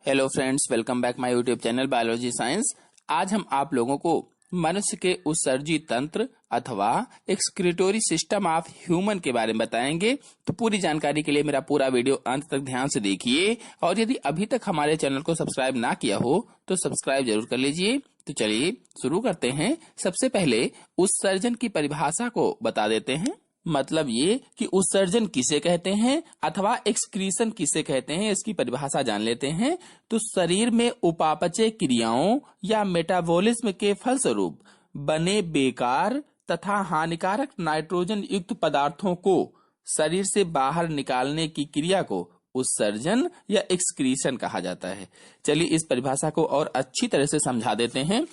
Hello friends, welcome back my YouTube channel biology science. आज हम आप लोगों को मनुष्य के उत्सर्जी तंत्र अथवा एक्सक्रीटोरी सिस्टम ऑफ ह्यूमन के बारे में बताएंगे। तो पूरी जानकारी के लिए मेरा पूरा वीडियो अंत तक ध्यान से देखिए, और यदि अभी तक हमारे चैनल को सब्सक्राइब ना किया हो तो सब्सक्राइब जरूर कर लीजिए। तो चलिए शुरू करते हैं। सबसे पहले उत्सर्जन की परिभाषा को बता देते हैं। मतलब ये कि उत्सर्जन किसे कहते हैं अथवा एक्सक्रीशन किसे कहते हैं, इसकी परिभाषा जान लेते हैं। तो शरीर में उपापचय क्रियाओं या मेटाबॉलिज्म के फलस्वरूप बने बेकार तथा हानिकारक नाइट्रोजन युक्त पदार्थों को शरीर से बाहर निकालने की क्रिया को उत्सर्जन या एक्सक्रीशन कहा जाता है। चलिए इस परिभाषा को और अच्छी तरह से समझा देते हैं।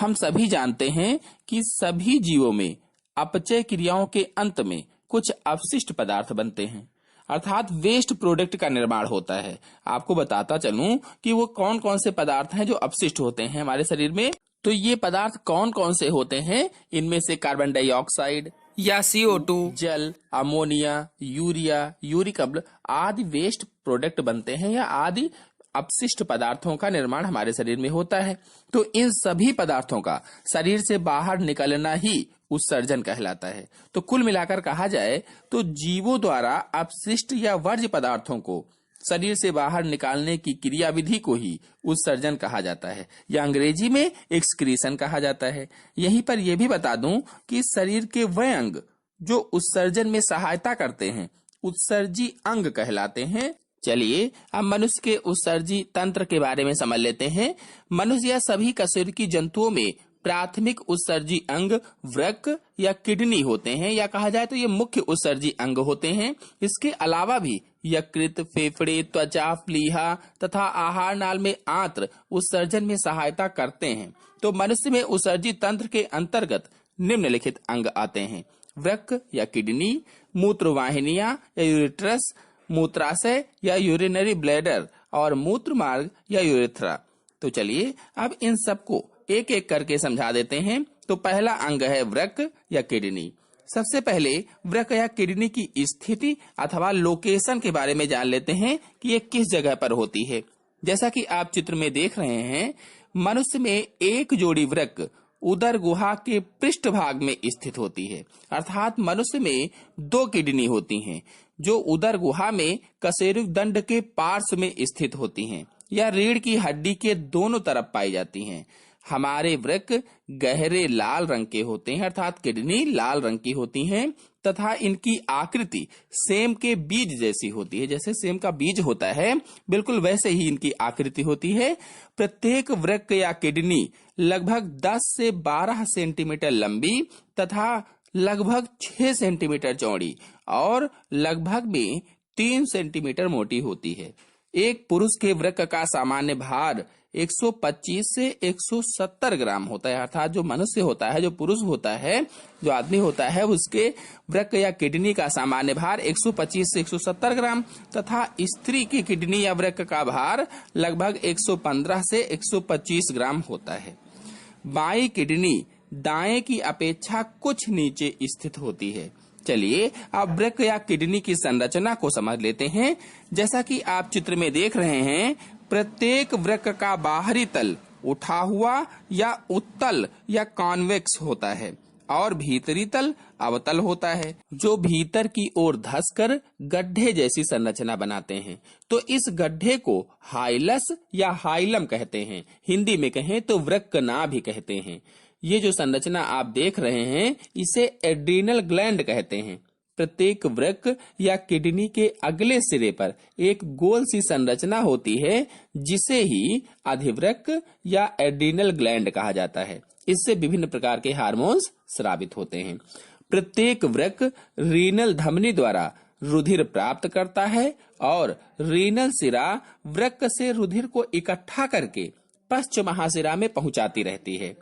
हम सभी जानते हैं कि सभी जीवों में अपचय क्रियाओं के अंत में कुछ अपशिष्ट पदार्थ बनते हैं, अर्थात वेस्ट प्रोडक्ट का निर्माण होता है। आपको बताता चलूं कि वो कौन कौन से पदार्थ हैं जो अपशिष्ट होते हैं हमारे शरीर में। तो ये पदार्थ कौन कौन से होते हैं? इनमें से कार्बन डाइऑक्साइड या CO2, जल, अमोनिया, यूरिया, यूरिक अम्ल आदि वेस्ट प्रोडक्ट बनते हैं या आदि अपशिष्ट पदार्थों का निर्माण हमारे शरीर में होता है। तो इन सभी पदार्थों का शरीर से बाहर निकलना ही उत्सर्जन कहलाता है। तो कुल मिलाकर कहा जाए तो जीवों द्वारा अपशिष्ट या वर्ज्य पदार्थों को शरीर से बाहर निकालने की क्रियाविधि को ही उत्सर्जन कहा जाता है, या अंग्रेजी में एक्सक्रीशन कहा जाता है। यहीं पर यह भी बता दूं कि शरीर के वह अंग जो उत्सर्जन में सहायता करते हैं उत्सर्जी अंग कहलाते हैं। चलिए अब मनुष्य के उत्सर्जी तंत्र के बारे में समझ लेते हैं। मनुष्य या सभी कशेरुकी जंतुओं में प्राथमिक उत्सर्जी अंग वृक्क या किडनी होते हैं, या कहा जाए तो ये मुख्य उत्सर्जी अंग होते हैं। इसके अलावा भी यकृत, फेफड़े, त्वचा, प्लीहा तथा आहार नाल में आंत्र उत्सर्जन में सहायता करते हैं। तो मनुष्य में उत्सर्जी तंत्र के अंतर्गत निम्नलिखित अंग आते हैं: वृक्क या किडनी, मूत्रवाहिनियां या यूरेट्रस, मूत्राशय या यूरिनरी ब्लैडर और मूत्र मार्ग या यूरेथ्रा। तो चलिए अब इन सबको एक एक करके समझा देते हैं। तो पहला अंग है वृक्क या किडनी। सबसे पहले वृक्क या किडनी की स्थिति अथवा लोकेशन के बारे में जान लेते हैं कि ये किस जगह पर होती है। जैसा कि आप चित्र में देख रहे हैं, मनुष्य में एक जोड़ी वृक्क उदर गुहा के पृष्ठभाग में स्थित होती है, अर्थात मनुष्य में 2 किडनी होती हैं जो उदर गुहा में कशेरुक दंड के पार्श्व में स्थित होती हैं या रीढ़ की हड्डी के दोनों तरफ पाई जाती हैं। हमारे वृक्क गहरे लाल रंग के होते हैं, अर्थात किडनी लाल रंग की होती हैं तथा इनकी आकृति सेम के बीज जैसी होती है। जैसे सेम का बीज होता है बिल्कुल वैसे ही इनकी आकृति होती है। प्रत्येक वृक्क या किडनी लगभग 10 से 12 सेंटीमीटर लंबी तथा लगभग 6 सेंटीमीटर चौड़ी और लगभग में 3 सेंटीमीटर मोटी होती है। एक पुरुष के वृक्क का सामान्य भार 125 से 170 ग्राम होता है, अर्थात जो मनुष्य होता है, जो पुरुष होता है, जो आदमी होता है, उसके वृक्क या किडनी का सामान्य भार 125 से 170 ग्राम तथा स्त्री की किडनी या वृक्क का भार लगभग 115 से 125 ग्राम होता है। बाईं किडनी दाएं की अपेक्षा कुछ नीचे स्थित होती है। चलिए अब वृक्क या किडनी की संरचना को समझ लेते हैं। जैसा कि आप चित्र में देख रहे हैं, प्रत्येक वृक्क का बाहरी तल उठा हुआ या उत्तल या कॉन्वेक्स होता है और भीतरी तल अवतल होता है, जो भीतर की ओर धंसकर गड्ढे जैसी संरचना बनाते हैं। तो इस गड्ढे को हाइलस या हाइलम कहते हैं। हिंदी में कहें तो वृक्कनाभ भी कहते हैं। ये जो संरचना आप देख रहे हैं इसे एड्रीनल ग्लैंड कहते हैं। प्रत्येक वृक्क या किडनी के अगले सिरे पर एक गोल सी संरचना होती है जिसे ही अधिवृक्क या एड्रीनल ग्लैंड कहा जाता है। इससे विभिन्न प्रकार के हार्मोन्स स्रावित होते हैं। प्रत्येक वृक्क रीनल धमनी द्वारा रुधिर प्राप्त करता है और रीनल सिरा वृक्क से रुधिर को इकट्ठा करके पश्च महाशिरा में पहुंचाती रहती है।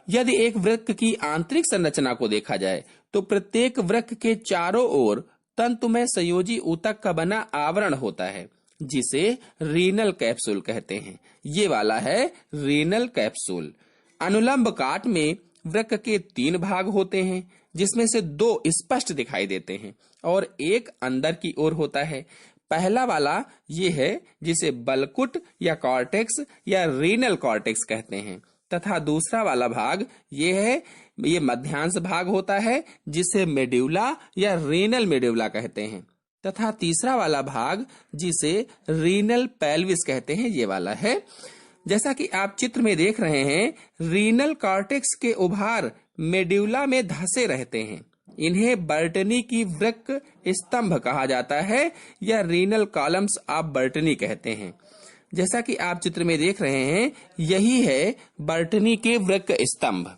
यदि एक वृक्क की आंतरिक संरचना को देखा जाए तो प्रत्येक वृक्क के चारों ओर तंतुमय संयोजी ऊतक का बना आवरण होता है जिसे रीनल कैप्सूल कहते हैं। ये वाला है रीनल कैप्सूल। अनुलंब काट में वृक्क के 3 भाग होते हैं जिसमें से 2 स्पष्ट दिखाई देते हैं और एक अंदर की ओर होता है। पहला वाला ये है जिसे बलकुट या कॉर्टेक्स या रीनल कॉर्टेक्स कहते हैं, तथा दूसरा वाला भाग ये है, ये मध्यांश भाग होता है जिसे मेड्यूला या रीनल मेड्यूला कहते हैं, तथा तीसरा वाला भाग जिसे रीनल पेल्विस कहते हैं ये वाला है। जैसा कि आप चित्र में देख रहे हैं, रीनल कॉर्टेक्स के उभार मेड्यूला में धसे रहते हैं। इन्हें बर्टनी की वृक्क स्तंभ कहा जाता है या रीनल कॉलम्स ऑफ बर्टनी कहते हैं। जैसा कि आप चित्र में देख रहे हैं, यही है बर्टनी के वृक्क स्तंभ।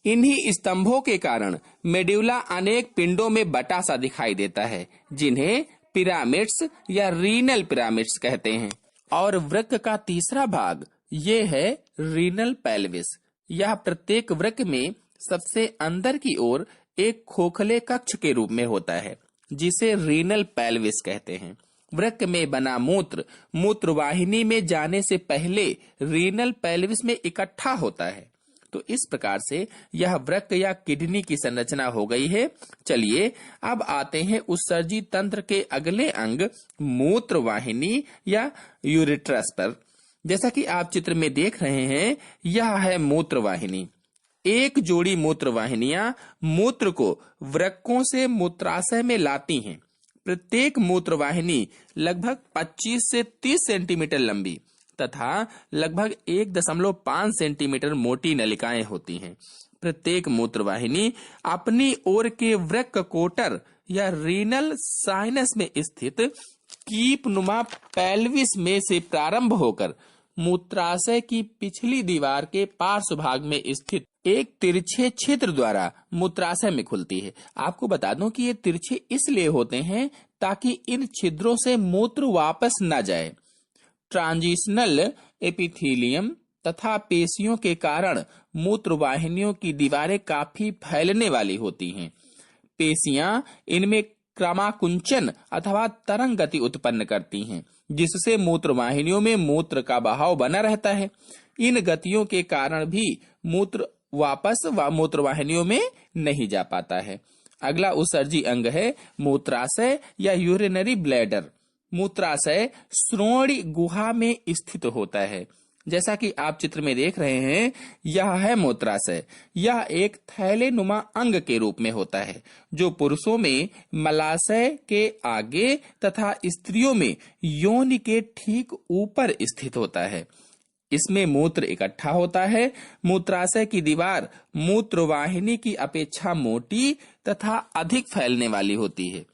इन्हीं स्तंभों के कारण मेड्यूला अनेक पिंडों में बटा सा दिखाई देता है, जिन्हें पिरामिड्स या रीनल पिरामिड्स कहते हैं। और वृक्क का तीसरा भाग ये है रीनल पेल्विस। यह प्रत्येक वृक्क में सबसे अंदर की ओर एक खोखले कक्ष के रूप में होता है, जिसे रीनल पेल्विस कहते हैं। वृक्क में बना मूत्र मूत्रवाहिनी में जाने से पहले रीनल पेल्विस में इकट्ठा होता है। तो इस प्रकार से यह वृक्क या किडनी की संरचना हो गई है। चलिए अब आते हैं उत्सर्जी तंत्र के अगले अंग मूत्रवाहिनी या यूरेट्रस पर। जैसा कि आप चित्र में देख रहे हैं, यह है मूत्रवाहिनी। एक जोड़ी मूत्रवाहिनियां मूत्र को वृक्कों से मूत्राशय में लाती हैं। प्रत्येक मूत्रवाहिनी लगभग 25 से 30 सेंटीमीटर लंबी तथा लगभग 1.5 सेंटीमीटर मोटी नलिकाएं होती हैं। प्रत्येक मूत्रवाहिनी अपनी ओर के वृक्क कोटर या रीनल साइनस में स्थित कीपनुमा पेल्विस में से प्रारंभ होकर मूत्राशय की पिछली दीवार के पार्श्व भाग में स्थित एक तिरछे छिद्र द्वारा मूत्राशय में खुलती है। आपको बता दूं कि ये तिरछे इसलिए होते हैं ताकि इन छिद्रों से मूत्र वापस न जाए। ट्रांजिशनल एपिथेलियम तथा पेशियों के कारण मूत्रवाहिनियों की दीवारें काफी फैलने वाली होती हैं। पेशियां इनमें क्रमाकुंचन अथवा तरंग गति उत्पन्न करती हैं, जिससे मूत्रवाहिनियों में मूत्र का बहाव बना रहता है। इन गतियों के कारण भी मूत्र वापस मूत्रवाहिनियों में नहीं जा पाता है। अगला उत्सर्जी अंग है मूत्राशय या यूरिनरी ब्लैडर। मूत्राशय श्रोणि गुहा में स्थित होता है। जैसा कि आप चित्र में देख रहे हैं, यह है मूत्राशय। यह एक थैलेनुमा अंग के रूप में होता है, जो पुरुषों में मलाशय के आगे तथा स्त्रियों में योनि के ठीक ऊपर स्थित होता है। इसमें मूत्र इकट्ठा होता है। मूत्राशय की दीवार मूत्रवाहिनी की अपेक्षा मोटी तथा अधिक फैलने वाली होती है,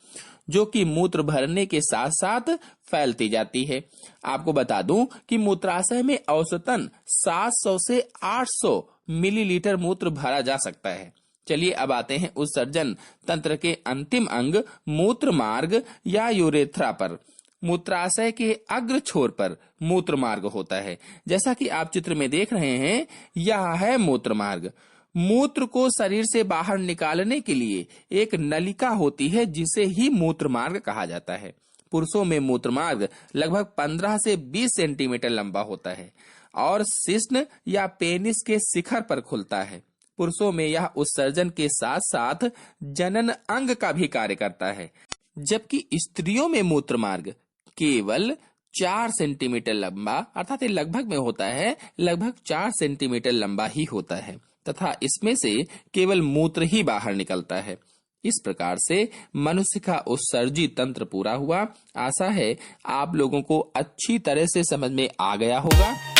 जो कि मूत्र भरने के साथ साथ फैलती जाती है। आपको बता दूं कि मूत्राशय में औसतन 700 से 800 मिलीलीटर मूत्र भरा जा सकता है। चलिए अब आते हैं उत्सर्जन तंत्र के अंतिम अंग मूत्र मार्ग या यूरेथ्रा पर। मूत्राशय के अग्र छोर पर मूत्र मार्ग होता है। जैसा कि आप चित्र में देख रहे हैं, यह है मूत्र मार्ग। मूत्र को शरीर से बाहर निकालने के लिए एक नलिका होती है, जिसे ही मूत्र मार्ग कहा जाता है। पुरुषों में मूत्र मार्ग लगभग 15 से 20 सेंटीमीटर लंबा होता है और शिश्न या पेनिस के शिखर पर खुलता है। पुरुषों में यह उत्सर्जन के साथ साथ जनन अंग का भी कार्य करता है, जबकि स्त्रियों में मूत्र मार्ग केवल 4 सेंटीमीटर लंबा अर्थात लगभग में होता है, लगभग 4 सेंटीमीटर लंबा ही होता है तथा इसमें से केवल मूत्र ही बाहर निकलता है। इस प्रकार से मनुष्य का उत्सर्जी तंत्र पूरा हुआ। आशा है आप लोगों को अच्छी तरह से समझ में आ गया होगा।